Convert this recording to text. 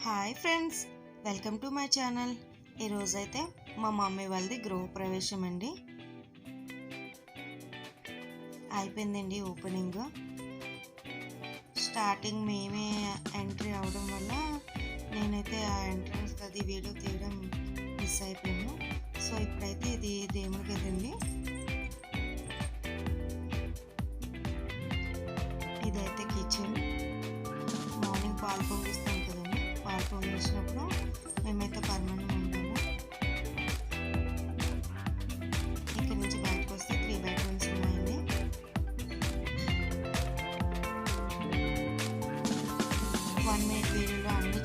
Hi friends, welcome to my channel. ఈరోజైతే మా mummy వాళ్ళది గృహప్రవేశం అండి. అయిపోయిందండి ఓపెనింగ్. స్టార్టింగ్ మేమే ఎంట్రీ అవడం వల్ల నేనైతే ఆ ఎంట్రన్స్ అది వీడియో తీయడం మిస్ అయిపోయాను. సో ఇప్పుడైతే ఇది దేవుడి గదండి. ఇదైతే కిచెన్. మార్నింగ్ పాలు పొంగిస్తాం కదండి, పాలు పొంగించినప్పుడు మేమైతే పర్మనెంట్ ఉంటాము. ఇక్కడ నుంచి బయటకు వస్తే 3 బెడ్రూమ్స్ ఉన్నాయండి. వన్ మినిట్ వీడియోలో అన్నీ